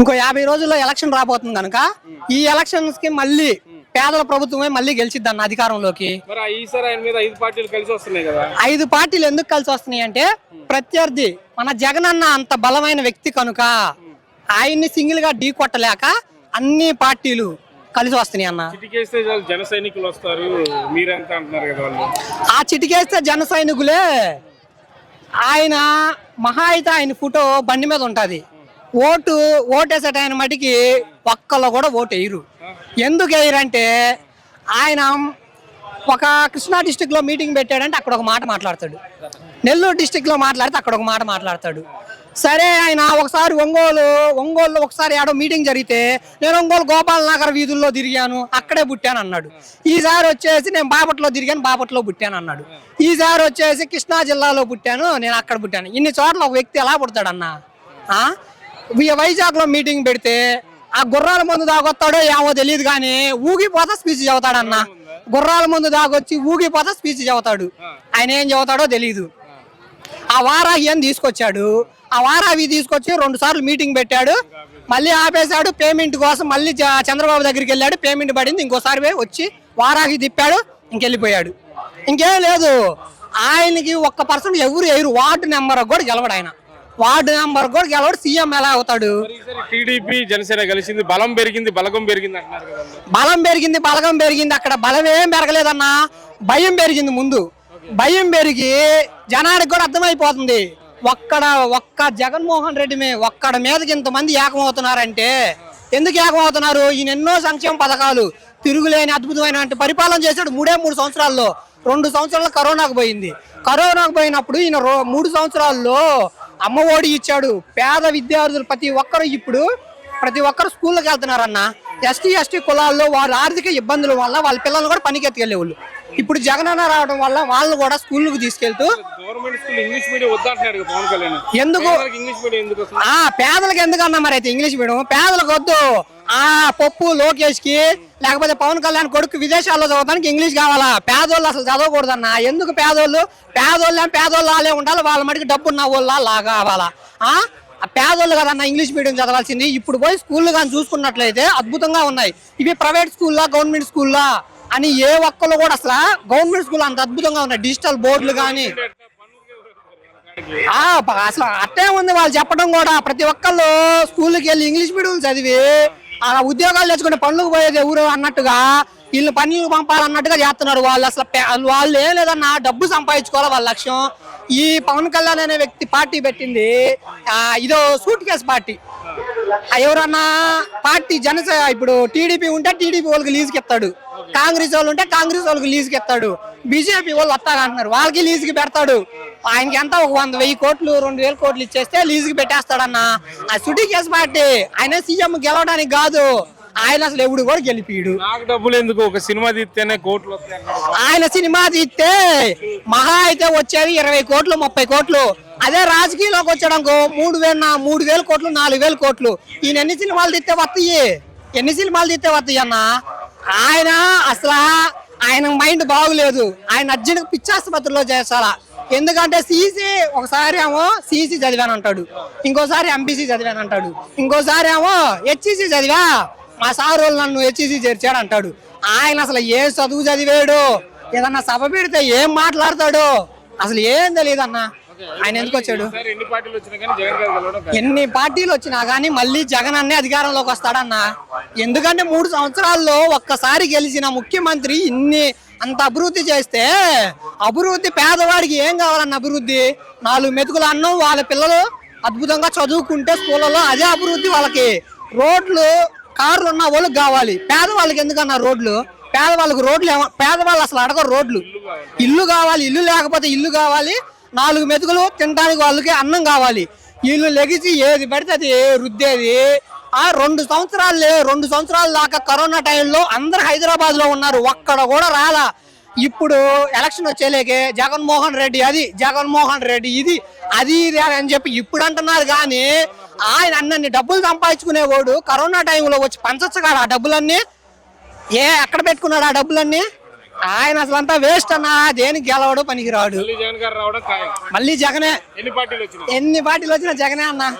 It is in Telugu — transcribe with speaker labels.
Speaker 1: ఇంకో 50 రోజుల్లో ఎలక్షన్ రాబోతుంది కనుక ఈ ఎలక్షన్స్ కి మళ్ళీ పేదల ప్రభుత్వమే మళ్ళీ గెలిచిద్ది అన్న అధికారంలోకి.
Speaker 2: మరి ఈసారి ఆయన మీద 5 పార్టీలు కలిసి వస్తున్నాయి కదా.
Speaker 1: 5 పార్టీలు ఎందుకు కలిసి వస్తున్నాయి అంటే ప్రత్యర్థి మన జగన్ అన్న అంత బలమైన వ్యక్తి కనుక ఆయన్ని సింగిల్ గా ఢీ కొట్టలేక అన్ని పార్టీలు కలిసి వస్తున్నాయి అన్న.
Speaker 2: చిటికేస్తే జన సైనికులు వస్తారు మీరంతా అంటున్నారు కదా వాళ్ళు.
Speaker 1: ఆ చిటికేస్తే జన సైనికులే. ఆయన మహా అయితే ఆయన ఫోటో బండి మీద ఉంటది. ఓటేసే ఆయన మటుకి ఒక్కలో కూడా ఓటు వేయరు. ఎందుకు వేయరంటే ఆయన ఒక కృష్ణా డిస్టిక్ లో మీటింగ్ పెట్టాడంటే అక్కడ ఒక మాట మాట్లాడతాడు, నెల్లూరు డిస్టిక్ లో మాట్లాడితే అక్కడ ఒక మాట మాట్లాడతాడు. సరే ఆయన ఒకసారి ఒంగోలులో ఒకసారి ఏడో మీటింగ్ జరిగితే నేను ఒంగోలు గోపాల నగర్ వీధుల్లో తిరిగాను, అక్కడే పుట్టాను అన్నాడు. ఈసారి వచ్చేసి నేను బాపట్లో తిరిగాను, బాపట్లో పుట్టాను అన్నాడు. ఈసారి వచ్చేసి కృష్ణా జిల్లాలో పుట్టాను, నేను అక్కడ పుట్టాను. ఇన్ని చోట్ల ఒక వ్యక్తి ఎలా పుడతాడన్నా? వైజాగ్ లో మీటింగ్ పెడితే ఆ గుర్రాల ముందు దాగొస్తాడో ఏమో తెలియదు కానీ ఊగిపోతా స్పీచ్ చదువుతాడన్న. గుర్రాల ముందు దాగొచ్చి ఊగిపోతా స్పీచ్ చదువుతాడు. ఆయన ఏం చదువుతాడో తెలియదు. ఆ వారాహి అని తీసుకొచ్చాడు, ఆ వారాహి తీసుకొచ్చి 2 సార్లు మీటింగ్ పెట్టాడు, మళ్ళీ ఆపేశాడు. పేమెంట్ కోసం మళ్ళీ చంద్రబాబు దగ్గరికి వెళ్ళాడు, పేమెంట్ పడింది, ఇంకోసారి వచ్చి వారాహి తిప్పాడు, ఇంకెళ్ళిపోయాడు. ఇంకేం లేదు. ఆయనకి 1% ఎవరు వేయరు. వార్డు నెంబర్ కూడా గెలవడు ఆయన. వార్డు నెంబర్ కూడా గెలవడు. సీఎం ఎలా అవుతాడు?
Speaker 2: టీడీపీ జనసేన కలిసింది, బలం పెరిగింది బలగం పెరిగింది అంటున్నారు కదా.
Speaker 1: బలం పెరిగింది బలగం పెరిగింది. అక్కడ బలం ఏం పెరగలేదన్నా, భయం పెరిగింది. ముందు భయం పెరిగి జనానికి కూడా అర్థమైపోతుంది ఒక్క జగన్మోహన్ రెడ్డి ఒక్కడ మీదకి ఇంతమంది ఏకమవుతున్నారంటే ఎందుకు ఏకమవుతున్నారు? ఈయన ఎన్నో సంక్షేమ పథకాలు తిరుగులేని అద్భుతమైన పరిపాలన చేశాడు. 3 సంవత్సరాల్లో. 2 సంవత్సరాలు కరోనాకు పోయింది. కరోనాకు పోయినప్పుడు ఈయన 3 సంవత్సరాల్లో అమ్మ ఒడి ఇచ్చాడు. పేద విద్యార్థులు ప్రతి ఒక్కరు స్కూల్కి వెళ్తున్నారన్న. ఎస్టీ కులాల్లో వారి ఆర్థిక ఇబ్బందుల వల్ల వాళ్ళ పిల్లలు కూడా పనికి ఎత్తుకెళ్ళేవాళ్ళు. ఇప్పుడు జగనన్న రావడం వల్ల వాళ్ళు కూడా స్కూల్కి తీసుకెళ్తూ ఎందుకు పేదలకు ఎందుకన్నా మరి అయితే ఇంగ్లీష్ మీడియం పేదలకు వద్దు. ఆ పప్పు లోకేష్ కి లేకపోతే పవన్ కళ్యాణ్ కొడుకు విదేశాల్లో చదవడానికి ఇంగ్లీష్ కావాలా? పేదోళ్ళు అసలు చదవకూడదన్నా. ఎందుకు పేదోళ్ళు అలాగే ఉండాలి, వాళ్ళ మటుకు డబ్బు ఉన్న వాళ్ళు లాగా కావాలా? పేదోళ్ళు కదన్నా ఇంగ్లీష్ మీడియం చదవాల్సింది. ఇప్పుడు పోయి స్కూళ్ళు కానీ చూసుకున్నట్లయితే అద్భుతంగా ఉన్నాయి. ఇవి ప్రైవేట్ స్కూల్లా గవర్నమెంట్ స్కూల్లా అని ఏ ఒక్కళ్ళు కూడా అసలు గవర్నమెంట్ స్కూల్ అంత అద్భుతంగా ఉన్నాయి. డిజిటల్ బోర్డులు కానీ అసలు అట్టే ఉంది. వాళ్ళు చెప్పడం కూడా ప్రతి ఒక్కళ్ళు స్కూల్కి వెళ్ళి ఇంగ్లీష్ మీడియం చదివి ఆ ఉద్యోగాలు తెచ్చుకునే పనులకు పోయేది ఎవరు అన్నట్టుగా వీళ్ళు పనులు పంపాలన్నట్టుగా చేస్తున్నారు. వాళ్ళు ఏం లేదన్నా డబ్బు సంపాదించుకోవాలి వాళ్ళ లక్ష్యం. ఈ పవన్ కళ్యాణ్ అనే వ్యక్తి పార్టీ పెట్టింది ఇదో సూట్ కేసు పార్టీ. ఎవరన్నా పార్టీ ఇప్పుడు టీడీపీ ఉంటే టీడీపీ వాళ్ళకి లీజుకి ఎత్తాడు, కాంగ్రెస్ వాళ్ళు ఉంటే కాంగ్రెస్ వాళ్ళకి లీజుకి ఎత్తాడు, బీజేపీ వాళ్ళు వస్తారంటున్నారు వాళ్ళకి లీజుకి పెడతాడు. ఆయనకి ఎంత 100,000 కోట్లు 2,000 కోట్లు ఇచ్చేస్తే లీజుకి పెట్టేస్తాడన్న. ఆ సుటీ కేసు పార్టీ. ఆయన సీఎం గెలవడానికి కాదు, ఆయన అసలు ఎవడు కూడా గెలిపిడు.
Speaker 2: డబ్బులు ఎందుకు? ఒక సినిమా తీస్తేనే కోట్లు.
Speaker 1: ఆయన సినిమా తీస్తే మహా అయితే వచ్చేది 20 కోట్లు 30 కోట్లు. అదే రాజకీయాల్లోకి వచ్చాడనుకో 3,000 కోట్లు 4,000 కోట్లు. ఈయన ఎన్ని సినిమాలు తీస్తే వస్తాయి అన్న. ఆయన అసలు ఆయన మైండ్ బాగులేదు. ఆయన అర్జెంట్ పిచ్చాసుపత్రిలో చేస్తారా? ఎందుకంటే ఒకసారి ఏమో సిసి చదివాను అంటాడు, ఇంకోసారి ఎంపీసీ చదివాను అంటాడు, ఇంకోసారి ఏమో హెచ్ఈసీ చదివా మా సార్ వాళ్ళు నన్ను హెచ్ఈసీ చేర్చాడు అంటాడు. ఆయన అసలు ఏ చదువు చదివాడు? ఏదన్నా సభ పెడితే ఏం మాట్లాడతాడు? అసలు ఏం తెలియదు అన్న. ఆయన ఎందుకు వచ్చాడు? ఎన్ని పార్టీలు వచ్చినా కానీ మళ్ళీ జగన్ అన్నే అధికారంలోకి వస్తాడన్న. ఎందుకంటే 3 సంవత్సరాల్లో ఒక్కసారి గెలిచిన ముఖ్యమంత్రి అంత అభివృద్ధి చేస్తే అభివృద్ధి పేదవాడికి ఏం కావాలన్న అభివృద్ధి? 4 మెతుకుల అన్నం, వాళ్ళ పిల్లలు అద్భుతంగా చదువుకుంటే స్కూళ్ళలో అదే అభివృద్ధి. వాళ్ళకి రోడ్లు కార్లు ఉన్న వాళ్ళకి కావాలి. పేదవాళ్ళకి ఎందుకన్నా రోడ్లు? పేదవాళ్ళు అసలు అడగరు రోడ్లు. ఇల్లు కావాలి, ఇల్లు లేకపోతే ఇల్లు కావాలి, 4 మెతుకులు తినడానికి వాళ్ళకి అన్నం కావాలి. వీళ్ళు లెగిసి ఏది పడితే అది రుద్దేది. 2 సంవత్సరాల దాకా కరోనా టైంలో అందరు హైదరాబాద్ లో ఉన్నారు, ఒక్కడ కూడా రాలా. ఇప్పుడు ఎలక్షన్ వచ్చేలేకే జగన్మోహన్ రెడ్డి ఇది అని చెప్పి ఇప్పుడు అంటున్నారు. కానీ ఆయన అన్నీ డబ్బులు సంపాదించుకునేవాడు కరోనా టైంలో వచ్చి పంచొచ్చు కాదు ఆ డబ్బులన్నీ. ఎక్కడ పెట్టుకున్నాడు ఆ డబ్బులన్నీ? ఆయన అసలు అంతా వేస్ట్ అన్నా. దేనికి గెలవడు, పనికి రాడు.
Speaker 2: మళ్ళీ జగనే.
Speaker 1: ఎన్ని పార్టీలు వచ్చినా జగనే అన్నా.